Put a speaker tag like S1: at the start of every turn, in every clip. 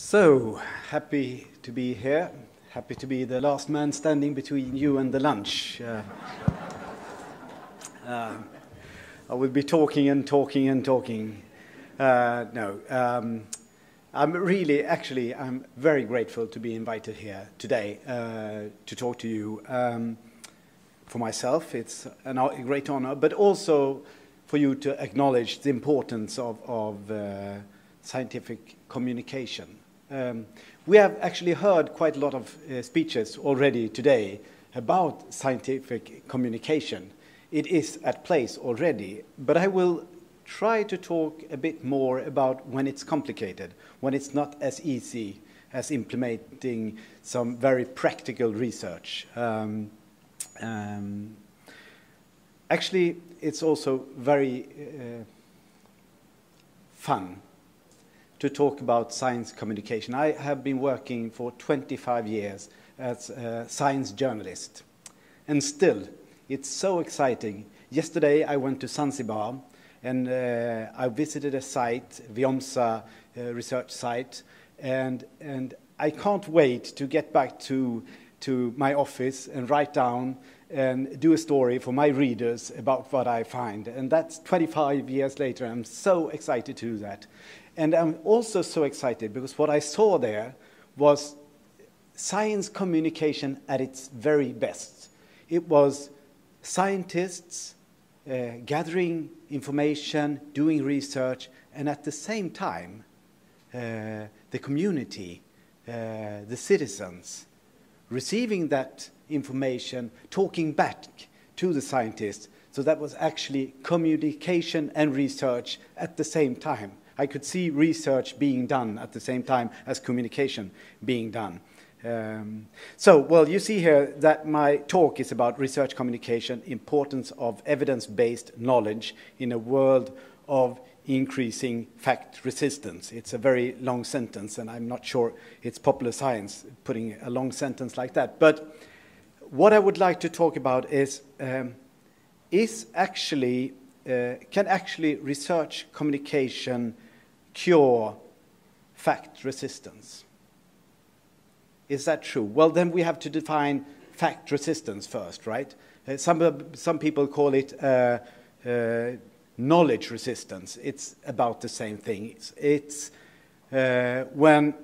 S1: So, happy to be here. Happy to be the last man standing between you and the lunch. I will be talking and talking and talking. I'm very grateful to be invited here today to talk to you. For myself, it's a great honor, but also for you to acknowledge the importance of scientific communication. We have actually heard quite a lot of speeches already today about scientific communication. It is at place already, but I will try to talk a bit more about when it's complicated, when it's not as easy as implementing some very practical research. Actually, it's also very fun to talk about science communication. I have been working for 25 years as a science journalist, and still, it's so exciting. Yesterday, I went to Zanzibar, and I visited a site, Viomsa research site, and I can't wait to get back to my office and write down and do a story for my readers about what I find. And that's 25 years later. I'm so excited to do that. And I'm also so excited because what I saw there was science communication at its very best. It was scientists gathering information, doing research, and at the same time, the community, the citizens, receiving that information, talking back to the scientists. So that was actually communication and research at the same time. I could see research being done at the same time as communication being done. You see here that my talk is about research communication, importance of evidence-based knowledge in a world of increasing fact resistance. It's a very long sentence, and I'm not sure it's popular science putting a long sentence like that. But what I would like to talk about is can actually research communication cure fact resistance? Is that true? Well, then we have to define fact resistance first, right? Some people call it knowledge resistance. It's about the same thing. It's when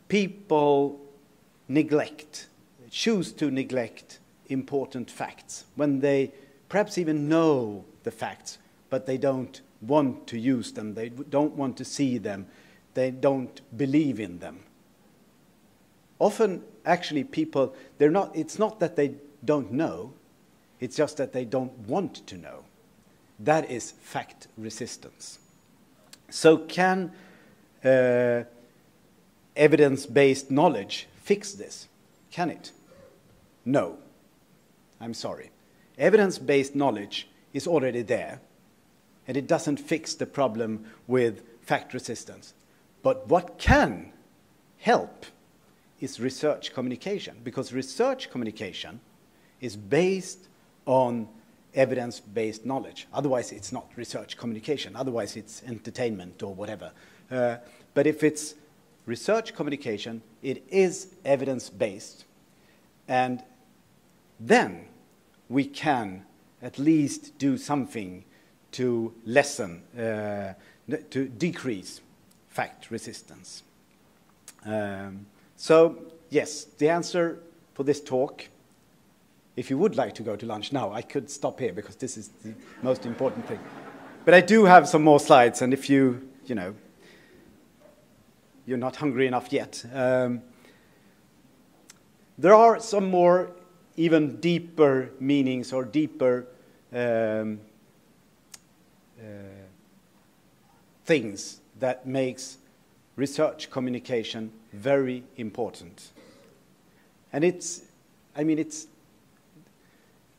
S1: people choose to neglect important facts, when they perhaps even know the facts, but they don't want to use them, they don't want to see them, they don't believe in them. Often, actually, people, it's not that they don't know, it's just that they don't want to know. That is fact resistance. So can evidence-based knowledge fix this? Can it? No. I'm sorry. Evidence-based knowledge is already there, and it doesn't fix the problem with fact resistance. But what can help is research communication, because research communication is based on evidence-based knowledge. Otherwise, it's not research communication. Otherwise, it's entertainment or whatever. But if it's research communication, it is evidence-based, and then we can at least do something to lessen, to decrease fact resistance. So, yes, the answer for this talk, if you would like to go to lunch now, I could stop here because this is the most important thing. But I do have some more slides, and if you're not hungry enough yet. There are some more even deeper meanings or deeper things that makes research communication very important. And it's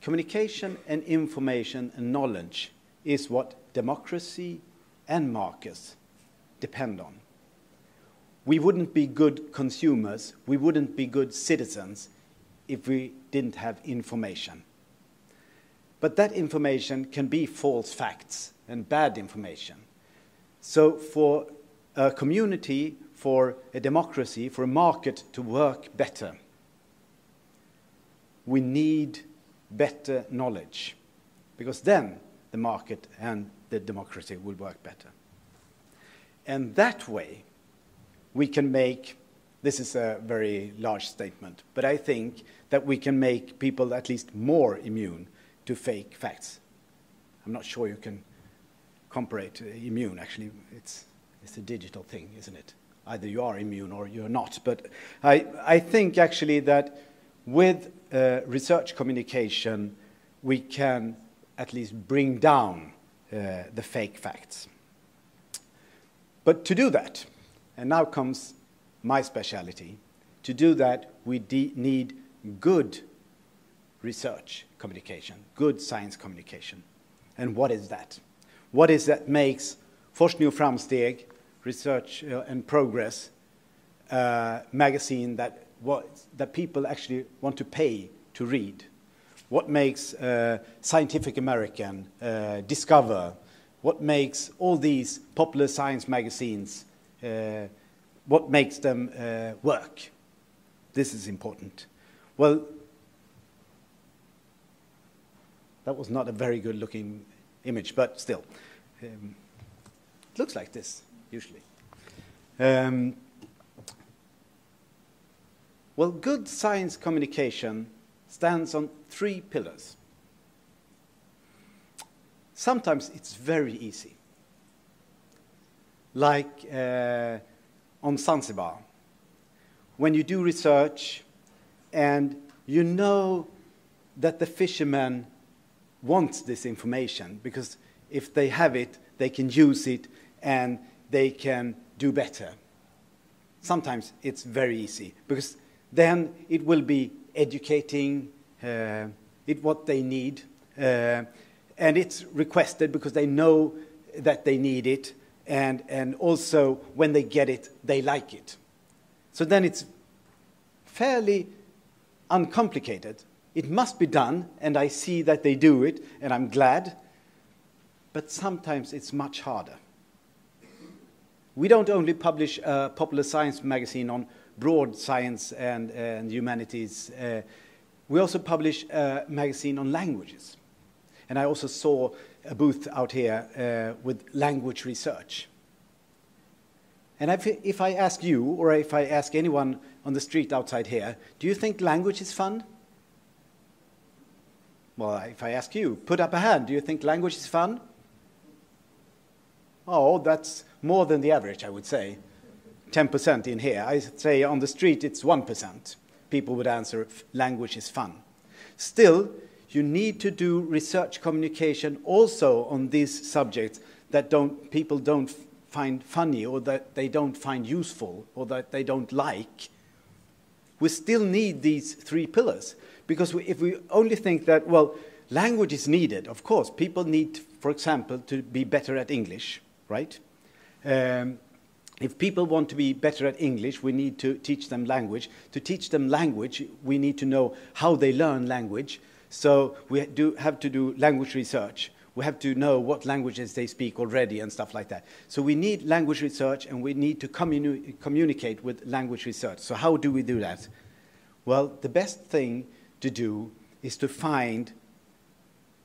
S1: communication and information and knowledge is what democracy and markets depend on. We wouldn't be good consumers, we wouldn't be good citizens if we didn't have information. But that information can be false facts and bad information. So for a community, for a democracy, for a market to work better, we need better knowledge, because then the market and the democracy will work better. And that way, we can make, this is a very large statement, but I think that we can make people at least more immune to fake facts. I'm not sure you can comparate immune, actually. It's a digital thing, isn't it? Either you are immune or you're not. But I think actually that with research communication, we can at least bring down the fake facts. But to do that, and now comes my specialty, to do that we need good research communication, good science communication. And what is that? What is that makes Forskning och Framsteg, Research and Progress, magazine that people actually want to pay to read? What makes Scientific American, Discover? What makes all these popular science magazines, what makes them work? This is important. Well, that was not a very good looking image, but still. It looks like this, usually. Well, good science communication stands on 3 pillars. Sometimes it's very easy. Like on Zanzibar, when you do research and you know that the fishermen want this information, because if they have it, they can use it and they can do better. Sometimes it's very easy, because then it will be educating what they need, and it's requested because they know that they need it, and also when they get it, they like it. So then it's fairly uncomplicated. It must be done, and I see that they do it, and I'm glad, but sometimes it's much harder. We don't only publish a popular science magazine on broad science and humanities. We also publish a magazine on languages. And I also saw a booth out here with language research. And if I ask you, or if I ask anyone on the street outside here, do you think language is fun? Well, if I ask you, put up a hand, do you think language is fun? Oh, that's more than the average, I would say. 10% in here. I say on the street it's 1%. People would answer language is fun. Still, you need to do research communication also on these subjects that people don't find funny, or that they don't find useful, or that they don't like. We still need these 3 pillars, because if we only think that, well, language is needed, of course, people need, for example, to be better at English, right? If people want to be better at English, we need to teach them language. To teach them language, we need to know how they learn language. So we have to do language research. We have to know what languages they speak already and stuff like that. So we need language research, and we need to communicate with language research. So how do we do that? Well, the best thing to do is to find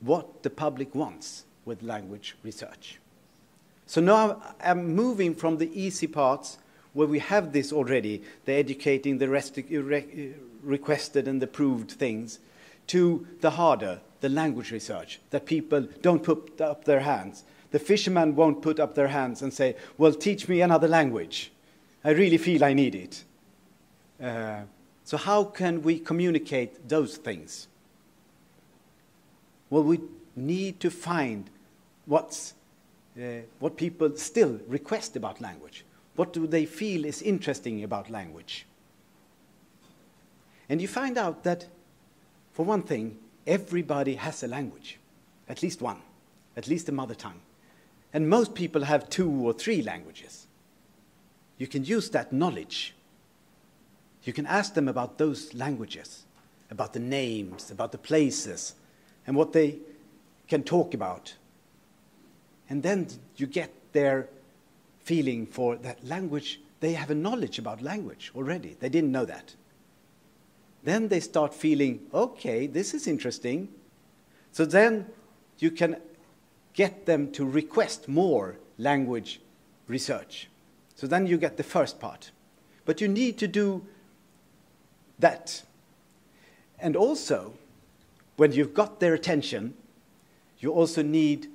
S1: what the public wants with language research. So now I'm moving from the easy parts, where we have this already, the educating, the requested and the proved things, to the harder, the language research, that people don't put up their hands. The fishermen won't put up their hands and say, well, teach me another language. I really feel I need it. So how can we communicate those things? Well, we need to find what people still request about language. What do they feel is interesting about language? And you find out that, for one thing, everybody has a language, at least one, at least a mother tongue. And most people have 2 or 3 languages. You can use that knowledge. You can ask them about those languages, about the names, about the places, and what they can talk about. And then you get their feeling for that language, they have a knowledge about language already. They didn't know that. Then they start feeling, okay, this is interesting. So then you can get them to request more language research. So then you get the first part. But you need to do that. And also, when you've got their attention, you also need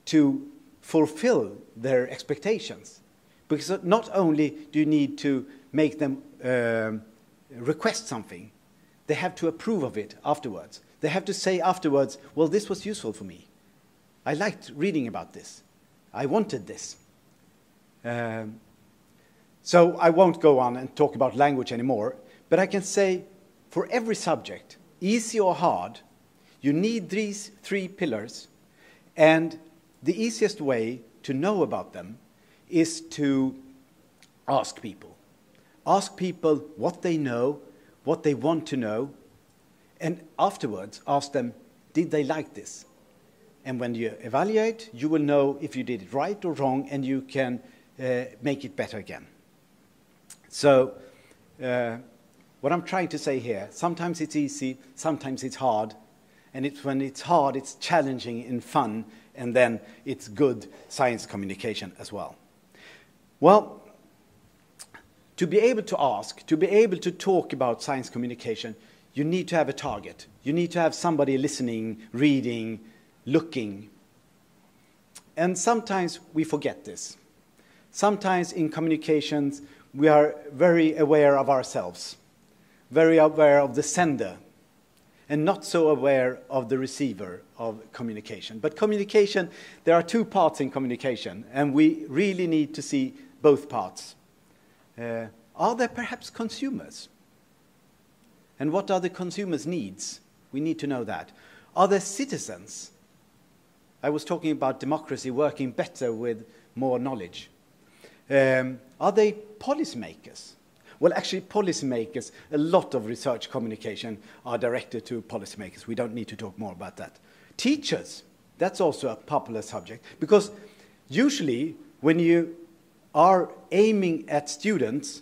S1: to fulfill their expectations. Because not only do you need to make them request something, they have to approve of it afterwards. They have to say afterwards, well, this was useful for me. I liked reading about this. I wanted this. So I won't go on and talk about language anymore, but I can say for every subject, easy or hard, you need these 3 pillars, and the easiest way to know about them is to ask people. Ask people what they know, what they want to know, and afterwards ask them, did they like this? And when you evaluate, you will know if you did it right or wrong, and you can make it better again. So what I'm trying to say here, sometimes it's easy, sometimes it's hard, and when it's hard, it's challenging and fun, and then it's good science communication as well. Well, to be able to ask, to be able to talk about science communication, you need to have a target. You need to have somebody listening, reading, looking. And sometimes we forget this. Sometimes in communications, we are very aware of ourselves, very aware of the sender, and not so aware of the receiver of communication. But communication, there are 2 parts in communication, and we really need to see both parts. Are there perhaps consumers? And what are the consumers' needs? We need to know that. Are there citizens? I was talking about democracy working better with more knowledge. Are they policymakers? Well, actually, policymakers, a lot of research communication are directed to policymakers. We don't need to talk more about that. Teachers, that's also a popular subject, because usually when you are aiming at students,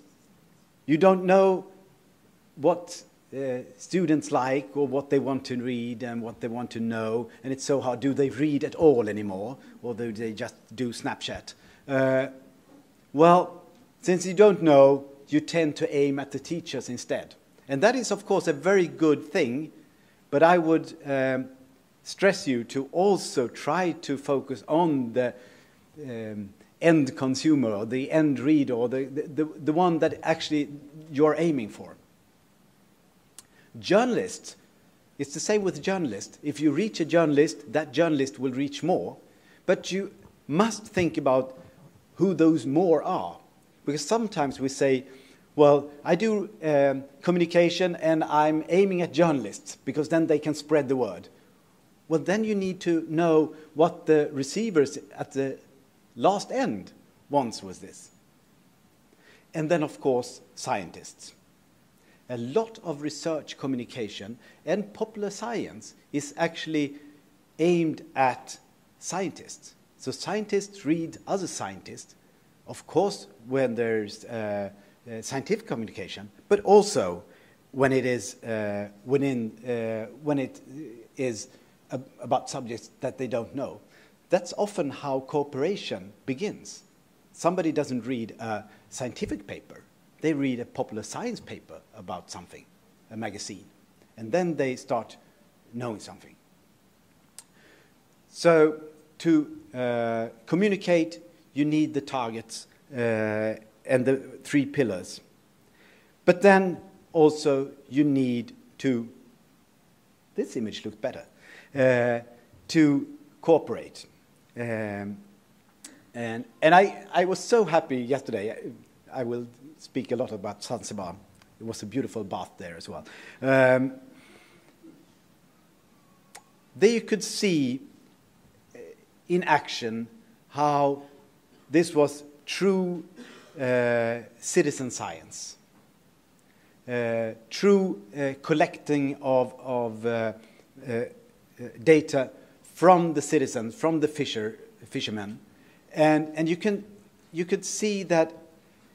S1: you don't know what students like or what they want to read and what they want to know, and it's so hard. Do they read at all anymore, or do they just do Snapchat? Well, since you don't know, you tend to aim at the teachers instead. And that is, of course, a very good thing, but I would stress you to also try to focus on the end consumer, or the end reader, or the one that actually you're aiming for. Journalists, it's the same with journalists. If you reach a journalist, that journalist will reach more, but you must think about who those more are. Because sometimes we say, well, I do communication and I'm aiming at journalists because then they can spread the word. Well, then you need to know what the receivers at the last end wants with this. And then, of course, scientists. A lot of research communication and popular science is actually aimed at scientists. So scientists read other scientists, of course, when there's scientific communication, but also when it is about subjects that they don't know. That's often how cooperation begins. Somebody doesn't read a scientific paper. They read a popular science paper about something, a magazine, and then they start knowing something. So to communicate, you need the targets and the 3 pillars. But then also you need to, this image looks better, to cooperate. And I was so happy yesterday. I will speak a lot about Zanzibar. It was a beautiful bath there as well. There you could see in action how this was true citizen science, true collecting of data from the citizens, from the fishermen, and you could see that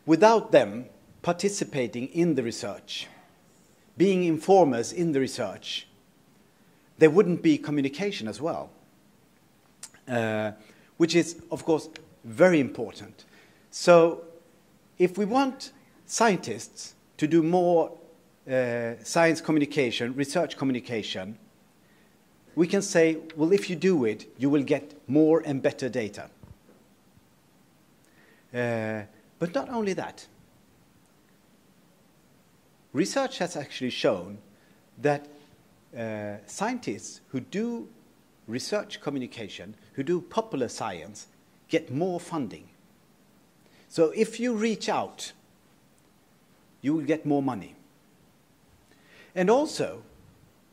S1: without them participating in the research, being informers in the research, there wouldn't be communication as well, which is, of course, very important. So if we want scientists to do more science communication, research communication, we can say, well, if you do it, you will get more and better data. But not only that. Research has actually shown that scientists who do research communication, who do popular science, get more funding. So if you reach out, you will get more money. And also,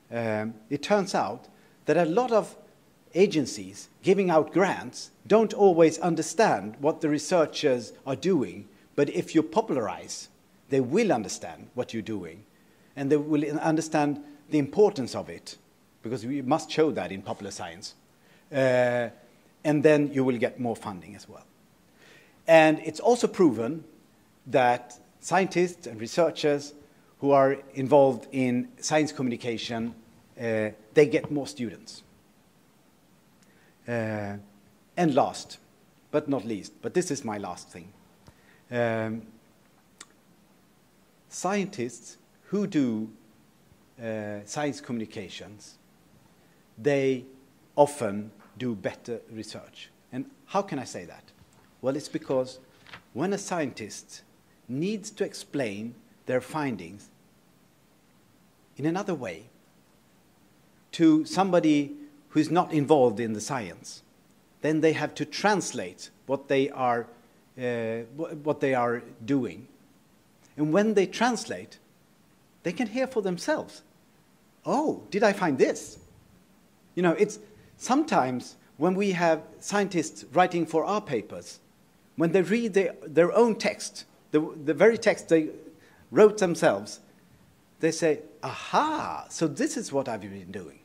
S1: it turns out that a lot of agencies giving out grants don't always understand what the researchers are doing, but if you popularize, they will understand what you're doing, and they will understand the importance of it, because we must show that in popular science. And then you will get more funding as well. And it's also proven that scientists and researchers who are involved in science communication, they get more students. And last, but not least, but this is my last thing. Scientists who do science communications, they often do better research. And how can I say that? Well, it's because when a scientist needs to explain their findings in another way to somebody who's not involved in the science, then they have to translate what they are doing. And when they translate, they can hear for themselves. Oh, did I find this? You know, it's sometimes when we have scientists writing for our papers, when they read their own text, the very text they wrote themselves, they say, aha, so this is what I've been doing.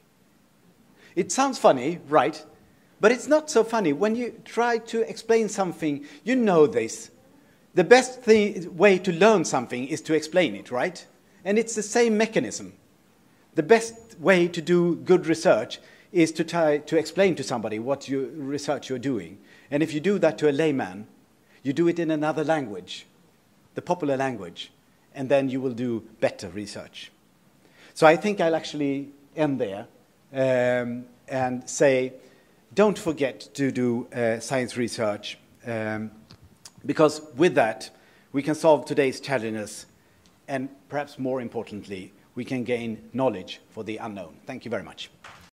S1: It sounds funny, right? But it's not so funny. When you try to explain something, you know this. The best way to learn something is to explain it, right? And it's the same mechanism. The best way to do good research is to try to explain to somebody what research you're doing. And if you do that to a layman, you do it in another language, the popular language, and then you will do better research. So I think I'll actually end there and say, don't forget to do science research, because with that, we can solve today's challenges, and perhaps more importantly, we can gain knowledge for the unknown. Thank you very much.